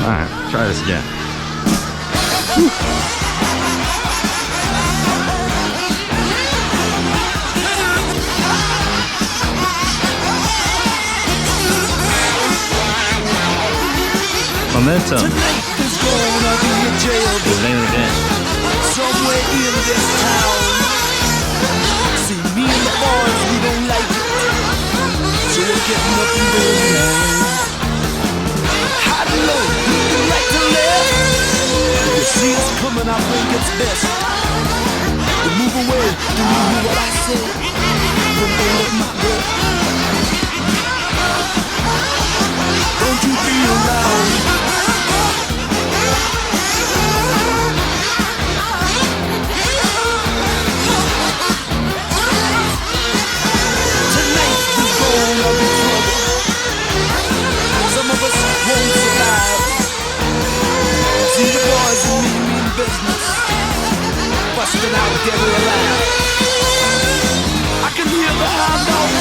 Alright, try this again. Momentum. Is the name of the dance. Somewhere in this town. See, me and the boys, we don't like it. So we're getting up and going down. High to low, looking right to left. If you see us coming, I think it's best to move away, do you hear what I say? Don't let my breath. Don't you feel loud? Some of us won't survive. See the boys and me mean business, busting out dead or alive. I can hear the hound dog